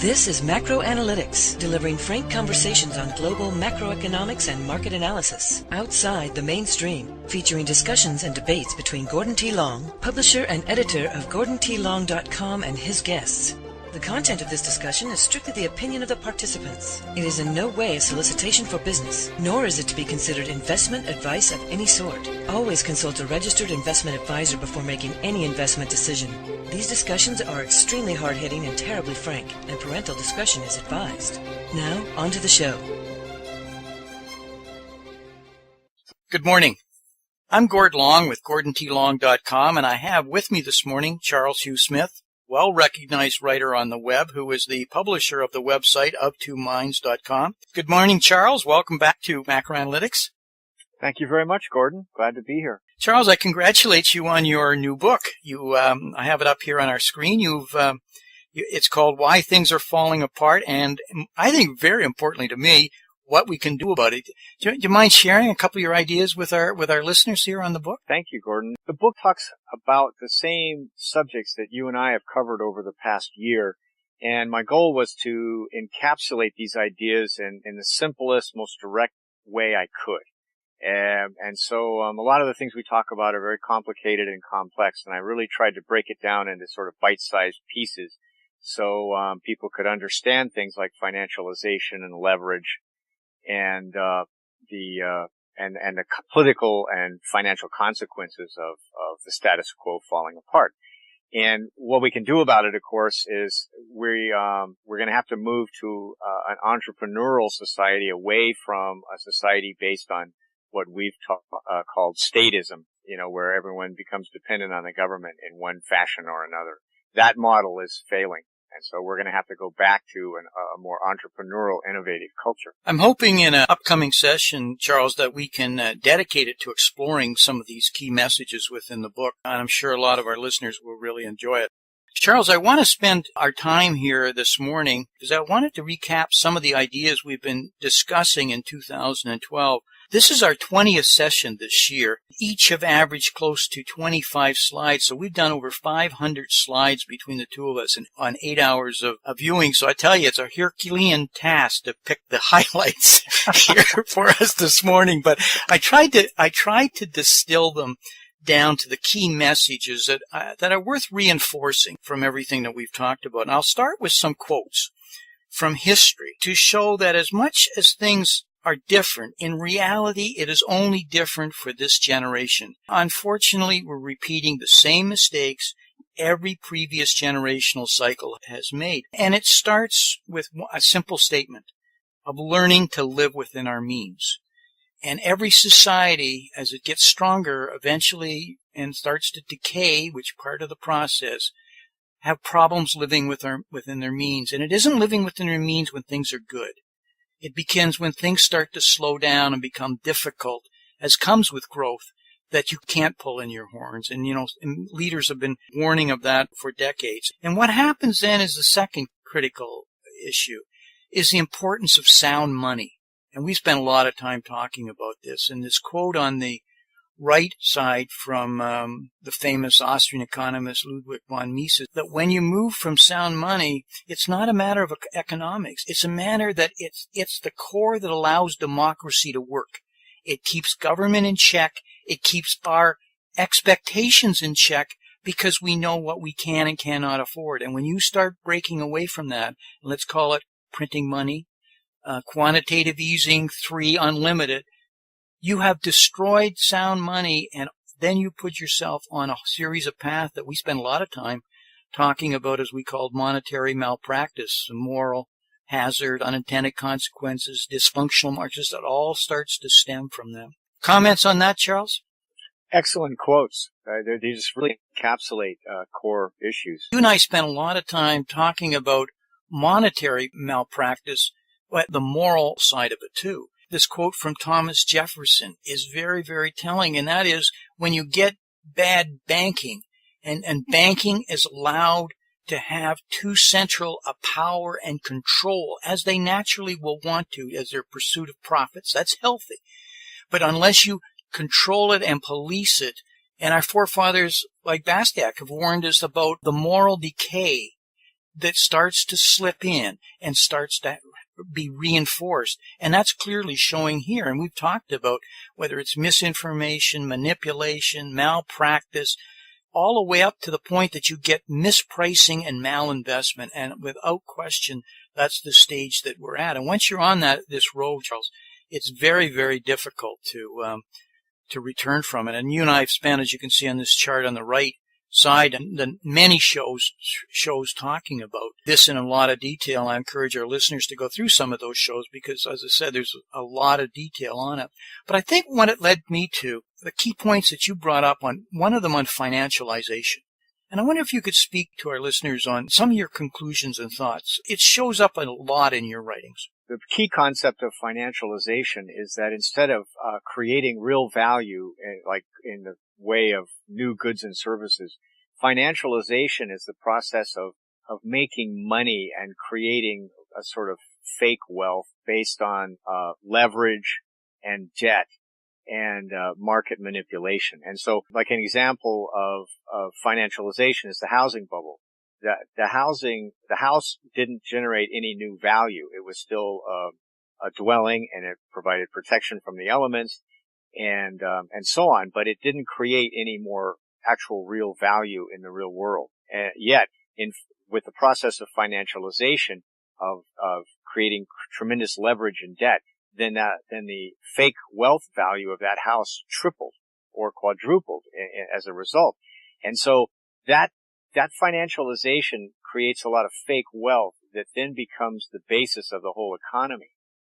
This is Macro Analytics, delivering frank conversations on global macroeconomics and market analysis, outside the mainstream, featuring discussions and debates between Gordon T. Long, publisher and editor of GordonTLong.com, and his guests. The content of this discussion is strictly the opinion of the participants. It is in no way a solicitation for business, nor is it to be considered investment advice of any sort. Always consult a registered investment advisor before making any investment decision. These discussions are extremely hard-hitting and terribly frank, and parental discretion is advised. Now, on to the show. Good morning. I'm Gord Long with GordonTLong.com, and I have with me this morning Charles Hugh Smith, well-recognized writer on the web, who is the publisher of the website of2minds.com. Good morning, Charles. Welcome back to Macro Analytics. Thank you very much, Gordon. Glad to be here. Charles, I congratulate you on your new book. I have it up here on our screen. It's called Why Things Are Falling Apart, and I think very importantly to me, what we can do about it. Do you mind sharing a couple of your ideas with our listeners here on the book? Thank you, Gordon. The book talks about the same subjects that you and I have covered over the past year, and my goal was to encapsulate these ideas in the simplest, most direct way I could. And so a lot of the things we talk about are very complicated and complex, and I really tried to break it down into sort of bite-sized pieces so people could understand things like financialization and leverage and the political and financial consequences of the status quo falling apart. And what we can do about it, of course, is we're going to have to move to an entrepreneurial society away from a society based on what we've called statism, where everyone becomes dependent on the government in one fashion or another. That model is failing. And so we're going to have to go back to a more entrepreneurial, innovative culture. I'm hoping in an upcoming session, Charles, that we can dedicate it to exploring some of these key messages within the book. And I'm sure a lot of our listeners will really enjoy it. Charles, I want to spend our time here this morning because I wanted to recap some of the ideas we've been discussing in 2012. This is our 20th session this year. Each have averaged close to 25 slides, so we've done over 500 slides between the two of us on 8 hours of viewing. So I tell you, it's a Herculean task to pick the highlights here for us this morning. But I tried to distill them down to the key messages that are worth reinforcing from everything that we've talked about. And I'll start with some quotes from history to show that as much as things are different, in reality, it is only different for this generation. Unfortunately, we're repeating the same mistakes every previous generational cycle has made. And it starts with a simple statement of learning to live within our means. And every society, as it gets stronger, eventually, and starts to decay, which part of the process, have problems living within their means. And it isn't living within their means when things are good. It begins when things start to slow down and become difficult, as comes with growth, that you can't pull in your horns. And, and leaders have been warning of that for decades. And what happens then is the second critical issue, is the importance of sound money. And we spent a lot of time talking about this. And this quote on the right side from the famous Austrian economist Ludwig von Mises, that when you move from sound money, it's not a matter of economics. It's a matter that it's the core that allows democracy to work. It keeps government in check. It keeps our expectations in check because we know what we can and cannot afford. And when you start breaking away from that, let's call it printing money, quantitative easing, 3 unlimited, you have destroyed sound money, and then you put yourself on a series of paths that we spend a lot of time talking about, as we called monetary malpractice, moral hazard, unintended consequences, dysfunctional markets. That all starts to stem from them. Comments on that, Charles? Excellent quotes. They just really encapsulate core issues. You and I spent a lot of time talking about monetary malpractice, but the moral side of it too. This quote from Thomas Jefferson is very, very telling, and that is when you get bad banking, and banking is allowed to have too central a power and control, as they naturally will want to, as their pursuit of profits. That's healthy. But unless you control it and police it, and our forefathers like Bastiat have warned us about the moral decay that starts to slip in and starts to be reinforced. And that's clearly showing here. And we've talked about whether it's misinformation, manipulation, malpractice, all the way up to the point that you get mispricing and malinvestment. And without question, that's the stage that we're at. And once you're on this road, Charles, it's very, very difficult to return from it. And you and I have spent, as you can see on this chart on the right side, and the many shows talking about this in a lot of detail. I encourage our listeners to go through some of those shows because, as I said, there's a lot of detail on it. But I think what it led me to, the key points that you brought up on, one of them on financialization. And I wonder if you could speak to our listeners on some of your conclusions and thoughts. It shows up a lot in your writings. The key concept of financialization is that instead of creating real value, like in the way of new goods and services, financialization is the process of making money and creating a sort of fake wealth based on leverage and debt and market manipulation. And so, like an example of financialization is the housing bubble. The house didn't generate any new value. It was still a dwelling, and it provided protection from the elements and so on, but it didn't create any more actual real value in the real world. Yet, with the process of financialization of creating tremendous leverage and debt, then the fake wealth value of that house tripled or quadrupled as a result. And so that financialization creates a lot of fake wealth that then becomes the basis of the whole economy.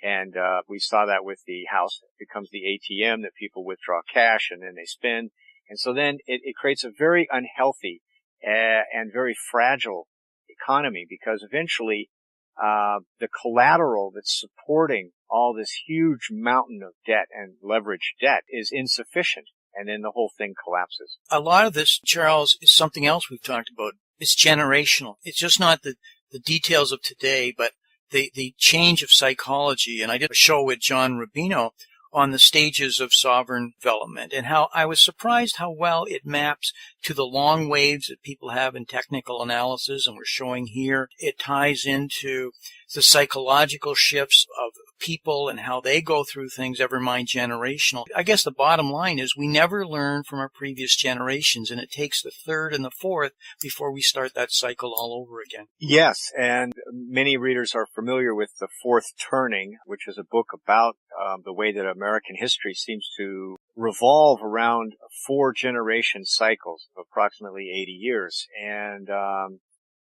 And we saw that with the house. It becomes the ATM that people withdraw cash and then they spend. And so then it creates a very unhealthy and very fragile economy, because eventually the collateral that's supporting all this huge mountain of debt and leveraged debt is insufficient. And then the whole thing collapses. A lot of this, Charles, is something else we've talked about. It's generational. It's just not the details of today, but the change of psychology. And I did a show with John Rubino on the stages of sovereign development and how I was surprised how well it maps to the long waves that people have in technical analysis. And we're showing here it ties into the psychological shifts of people and how they go through things, ever mind generational. I guess the bottom line is we never learn from our previous generations, and it takes the third and the fourth before we start that cycle all over again. Yes, and many readers are familiar with The Fourth Turning, which is a book about the way that American history seems to revolve around 4 generation cycles of approximately 80 years. And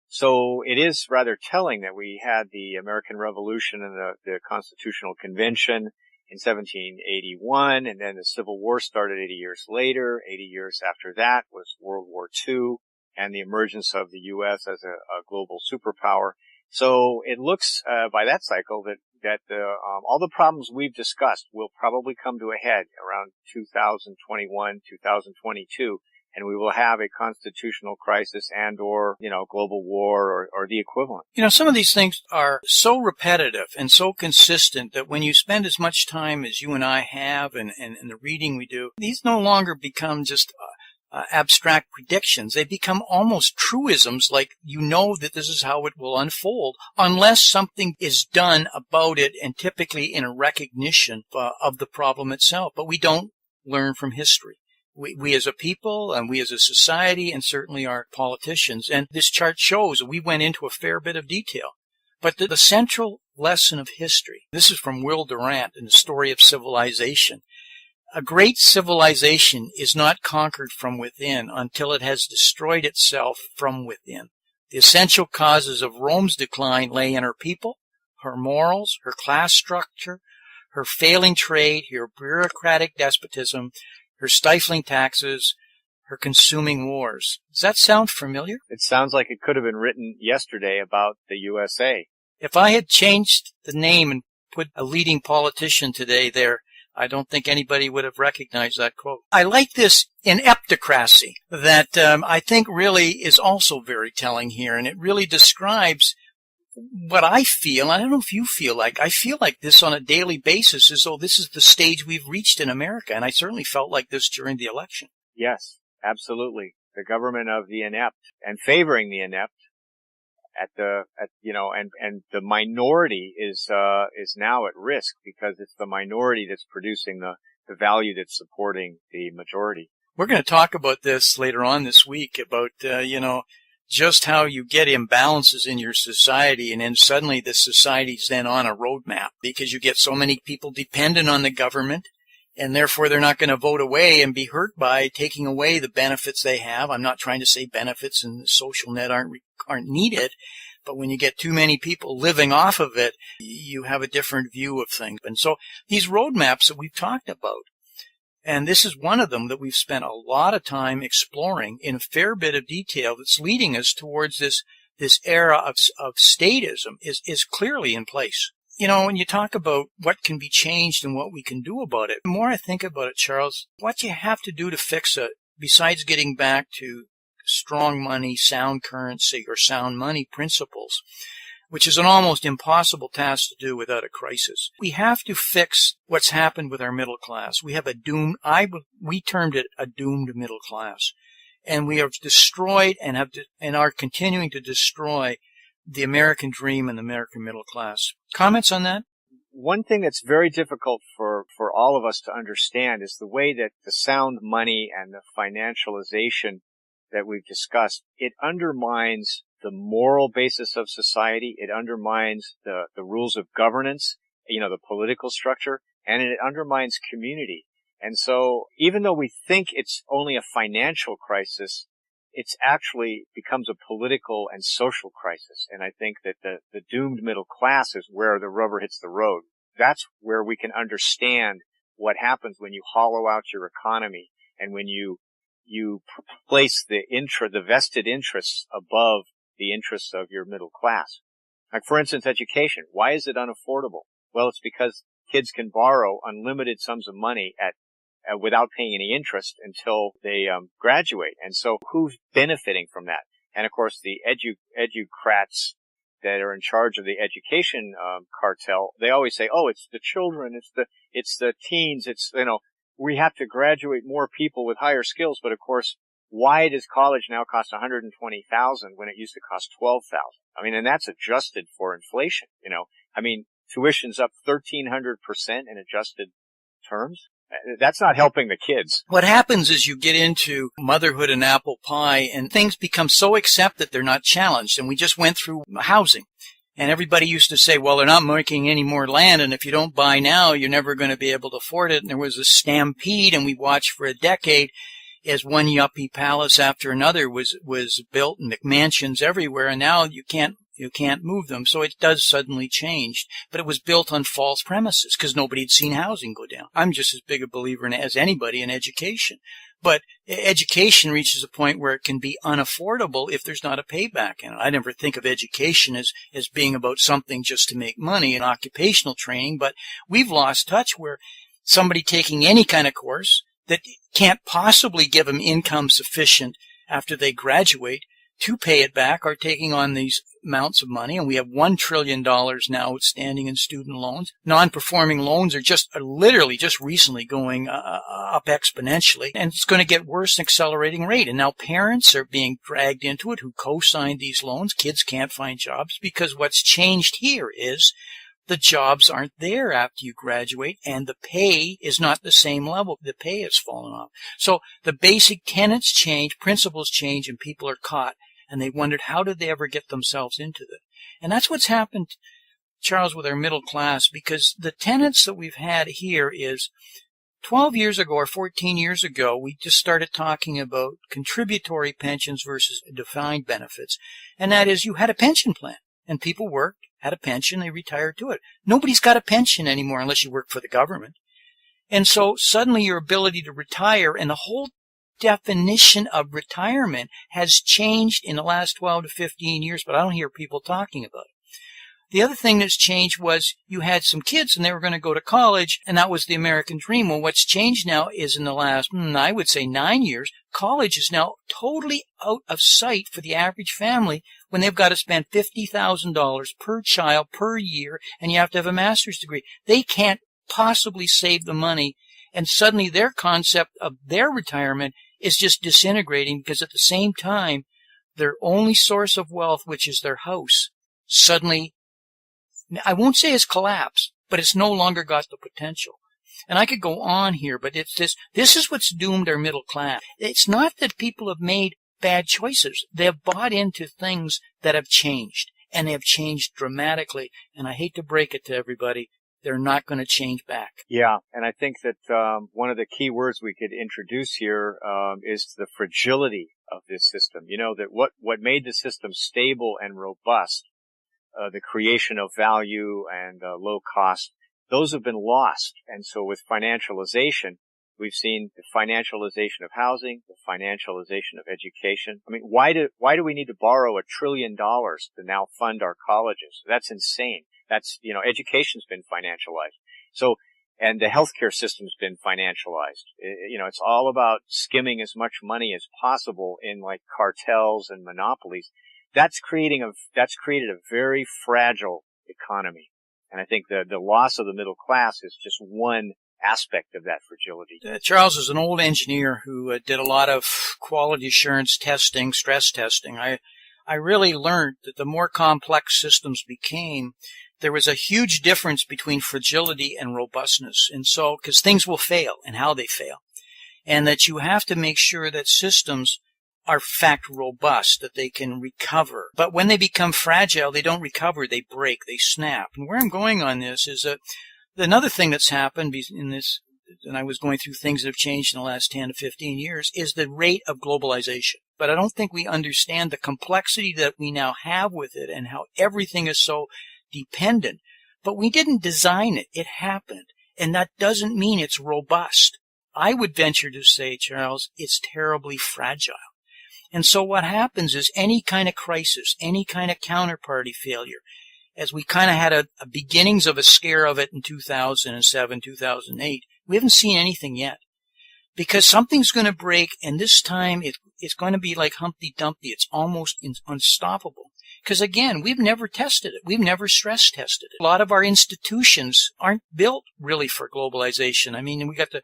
so it is rather telling that we had the American Revolution and the Constitutional Convention in 1781, and then the Civil War started 80 years later. 80 years after that was World War II and the emergence of the U.S. as a global superpower. So it looks by that cycle that all the problems we've discussed will probably come to a head around 2021, 2022. And we will have a constitutional crisis and or, global war or the equivalent. Some of these things are so repetitive and so consistent that when you spend as much time as you and I have and the reading we do, these no longer become just abstract predictions. They become almost truisms, like that this is how it will unfold unless something is done about it, and typically in a recognition of the problem itself. But we don't learn from history. We as a people and we as a society, and certainly our politicians. And this chart shows we went into a fair bit of detail. But the central lesson of history, this is from Will Durant in The Story of Civilization. A great civilization is not conquered from within until it has destroyed itself from within. The essential causes of Rome's decline lay in her people, her morals, her class structure, her failing trade, her bureaucratic despotism, her stifling taxes, her consuming wars. Does that sound familiar? It sounds like it could have been written yesterday about the USA. If I had changed the name and put a leading politician today there, I don't think anybody would have recognized that quote. I like this ineptocracy that I think really is also very telling here, and it really describes what I feel. I don't know if you feel like. I feel like this on a daily basis, as though this is the stage we've reached in America, and I certainly felt like this during the election. Yes, absolutely. The government of the inept and favoring the inept and the minority is now at risk because it's the minority that's producing the value that's supporting the majority. We're going to talk about this later on this week about, just how you get imbalances in your society, and then suddenly the society's then on a roadmap because you get so many people dependent on the government, and therefore they're not going to vote away and be hurt by taking away the benefits they have. I'm not trying to say benefits in the social net aren't needed, but when you get too many people living off of it, you have a different view of things. And so these roadmaps that we've talked about, and this is one of them that we've spent a lot of time exploring in a fair bit of detail that's leading us towards this era of statism is clearly in place. When you talk about what can be changed and what we can do about it, the more I think about it, Charles, what you have to do to fix it, besides getting back to strong money, sound currency, or sound money principles, which is an almost impossible task to do without a crisis. We have to fix what's happened with our middle class. We have we termed it a doomed middle class. And we have destroyed and are continuing to destroy the American dream and the American middle class. Comments on that? One thing that's very difficult for all of us to understand is the way that the sound money and the financialization that we've discussed, it undermines the moral basis of society. It undermines the rules of governance, the political structure, and it undermines community. And so even though we think it's only a financial crisis, it's actually becomes a political and social crisis. And I think that the doomed middle class is where the rubber hits the road. That's where we can understand what happens when you hollow out your economy and when you place the vested interests above the interests of your middle class. Like, for instance, education. Why is it unaffordable? Well, it's because kids can borrow unlimited sums of money without paying any interest until they graduate. And so who's benefiting from that? And of course, the educrats that are in charge of the education cartel, they always say, "Oh, it's the children, it's the teens, we have to graduate more people with higher skills." But of course, why does college now cost $120,000 when it used to cost $12,000? I mean, and that's adjusted for inflation. Tuition's up 1,300% in adjusted terms. That's not helping the kids. What happens is you get into motherhood and apple pie, and things become so accepted they're not challenged. And we just went through housing. And everybody used to say, well, they're not making any more land, and if you don't buy now, you're never going to be able to afford it. And there was a stampede, and we watched for a decade as one yuppie palace after another was built, and McMansions everywhere, and now you can't move them. So it does suddenly change. But it was built on false premises because nobody had seen housing go down. I'm just as big a believer as anybody in education. But education reaches a point where it can be unaffordable if there's not a payback in it. I never think of education as being about something just to make money and occupational training, but we've lost touch where somebody taking any kind of course that can't possibly give them income sufficient after they graduate to pay it back are taking on these amounts of money. And we have $1 trillion now outstanding in student loans. Non-performing loans are literally just recently going up exponentially. And it's going to get worse at an accelerating rate. And now parents are being dragged into it who co-signed these loans. Kids can't find jobs because what's changed here is the jobs aren't there after you graduate, and the pay is not the same level. The pay has fallen off. So the basic tenets change, principles change, and people are caught. And they wondered, how did they ever get themselves into it? And that's what's happened, Charles, with our middle class, because the tenets that we've had here is 12 years ago or 14 years ago, we just started talking about contributory pensions versus defined benefits. And that is, you had a pension plan, and people worked, had a pension, they retired to it. Nobody's got a pension anymore unless you work for the government. And so suddenly your ability to retire and the whole definition of retirement has changed in the last 12 to 15 years, but I don't hear people talking about it. The other thing that's changed was you had some kids and they were going to go to college, and that was the American dream. Well, what's changed now is in the last, I would say 9 years, college is now totally out of sight for the average family when they've got to spend $50,000 per child per year, and you have to have a master's degree. They can't possibly save the money, and suddenly their concept of their retirement is just disintegrating because at the same time, their only source of wealth, which is their house, suddenly, I won't say it's collapsed, but it's no longer got the potential. And I could go on here, but it's this is what's doomed our middle class. It's not that people have made bad choices. They have bought into things that have changed, and they have changed dramatically. And I hate to break it to everybody, they're not going to change back. Yeah, and I think that one of the key words we could introduce here is the fragility of this system. You know, that what made the system stable and robust, the creation of value and low cost, those have been lost. And so with financialization, we've seen the financialization of housing, the financialization of education. I mean, why do we need to borrow $1 trillion to now fund our colleges? That's insane. That's, education's been financialized. So, and the healthcare system's been financialized. It's all about skimming as much money as possible in like cartels and monopolies. That's created a very fragile economy. And I think the loss of the middle class is just one aspect of that fragility. Charles is an old engineer who did a lot of quality assurance testing, stress testing. I really learned that the more complex systems became, there was a huge difference between fragility and robustness. And so, because things will fail and how they fail. And that you have to make sure that systems are in fact robust, that they can recover. But when they become fragile, they don't recover, they break, they snap. And where I'm going on this is that another thing that's happened in this, and I was going through things that have changed in the last 10 to 15 years, is the rate of globalization. But I don't think we understand the complexity that we now have with it and how everything is so dependent. But we didn't design it. It happened. And that doesn't mean it's robust. I would venture to say, Charles, it's terribly fragile. And so what happens is any kind of crisis, any kind of counterparty failure, as we kind of had a beginnings of a scare of it in 2007, 2008, we haven't seen anything yet. Because something's going to break, and this time it's going to be like Humpty Dumpty. It's almost unstoppable. Because again, we've never tested it. We've never stress tested it. A lot of our institutions aren't built really for globalization. I mean, we got the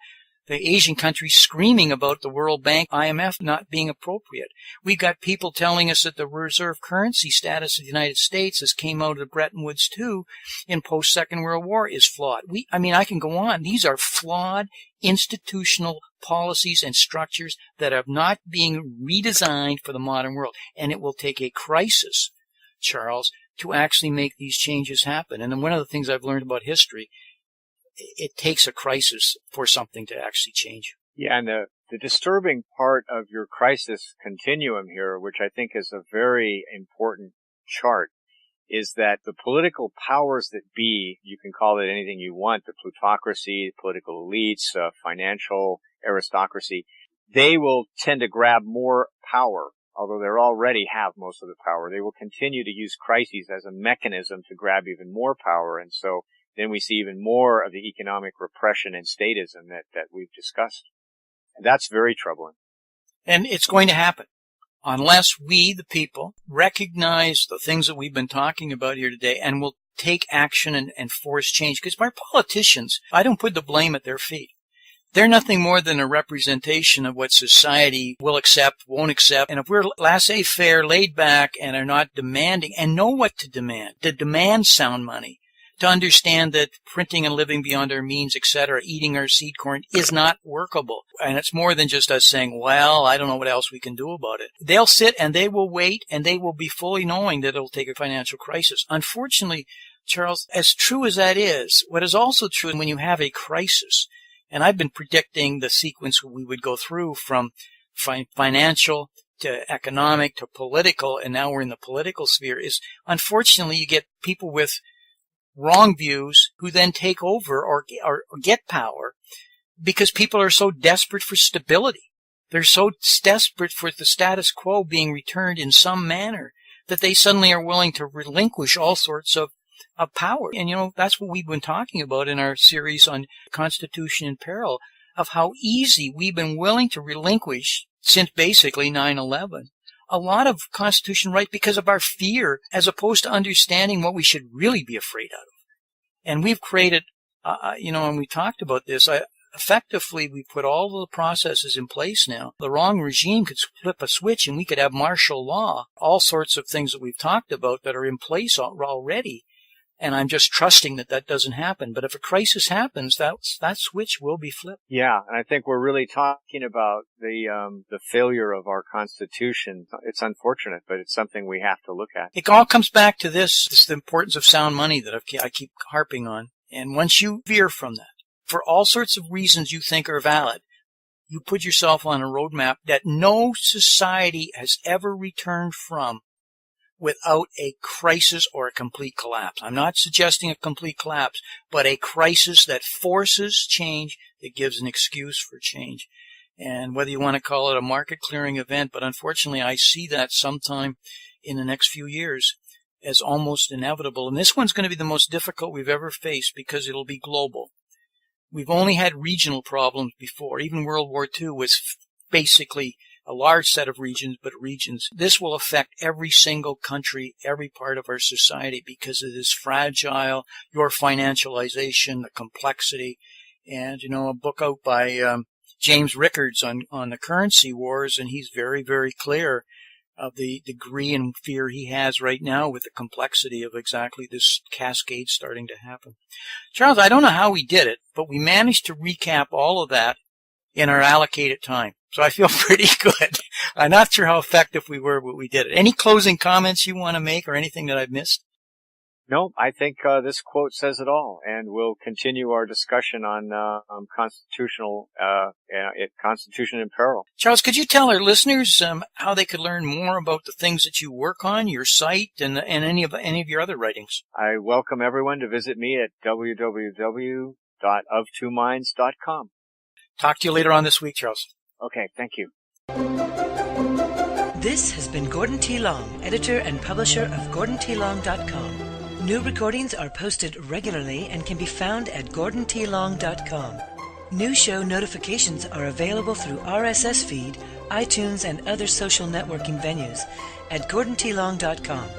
Asian countries screaming about the World Bank, IMF not being appropriate. We've got people telling us that the reserve currency status of the United States, as came out of Bretton Woods too, in post-Second World War, is flawed. I can go on. These are flawed institutional policies and structures that are not being redesigned for the modern world. And it will take a crisis, Charles, to actually make these changes happen. And then one of the things I've learned about history, it takes a crisis for something to actually change. Yeah, and the disturbing part of your crisis continuum here, which I think is a very important chart, is that the political powers that be, you can call it anything you want, the plutocracy, political elites, financial aristocracy, they will tend to grab more power, although they already have most of the power. They will continue to use crises as a mechanism to grab even more power, and so then we see even more of the economic repression and statism that we've discussed. And that's very troubling. And it's going to happen unless we, the people, recognize the things that we've been talking about here today and will take action and force change. Because our politicians, I don't put the blame at their feet. They're nothing more than a representation of what society will accept, won't accept. And if we're laissez-faire, laid back, and are not demanding and know what to demand sound money, to understand that printing and living beyond our means, etc., eating our seed corn is not workable. And it's more than just us saying, well, I don't know what else we can do about it. They'll sit and they will wait and they will be fully knowing that it'll take a financial crisis. Unfortunately, Charles, as true as that is, what is also true when you have a crisis, and I've been predicting the sequence we would go through from financial to economic to political, and now we're in the political sphere, is unfortunately you get people with wrong views who then take over or get power because people are so desperate for stability. They're so desperate for the status quo being returned in some manner that they suddenly are willing to relinquish all sorts of power. And, that's what we've been talking about in our series on Constitution and Peril, of how easy we've been willing to relinquish since basically 9/11. A lot of constitutional right because of our fear as opposed to understanding what we should really be afraid of. And we've created, and we talked about this, effectively, we put all the processes in place now. The wrong regime could flip a switch and we could have martial law, all sorts of things that we've talked about that are in place already. And I'm just trusting that that doesn't happen. But if a crisis happens, that switch will be flipped. Yeah, and I think we're really talking about the failure of our Constitution. It's unfortunate, but it's something we have to look at. It all comes back to this the importance of sound money that I keep harping on. And once you veer from that, for all sorts of reasons you think are valid, you put yourself on a roadmap that no society has ever returned from without a crisis or a complete collapse. I'm not suggesting a complete collapse, but a crisis that forces change, that gives an excuse for change. And whether you want to call it a market clearing event, but unfortunately I see that sometime in the next few years as almost inevitable. And this one's going to be the most difficult we've ever faced because it'll be global. We've only had regional problems before. Even World War II was basically a large set of regions, but regions. This will affect every single country, every part of our society because it is fragile, your financialization, the complexity. And, a book out by James Rickards on the currency wars, and he's very, very clear of the degree and fear he has right now with the complexity of exactly this cascade starting to happen. Charles, I don't know how we did it, but we managed to recap all of that in our allocated time. So I feel pretty good. I'm not sure how effective we were, but we did it. Any closing comments you want to make or anything that I've missed? No, I think this quote says it all, and we'll continue our discussion on Constitution in Peril. Charles, could you tell our listeners how they could learn more about the things that you work on, your site, and any of your other writings? I welcome everyone to visit me at www.of2minds.com. Talk to you later on this week, Charles. Okay, thank you. This has been Gordon T. Long, editor and publisher of GordonTLong.com. New recordings are posted regularly and can be found at GordonTLong.com. New show notifications are available through RSS feed, iTunes, and other social networking venues at GordonTLong.com.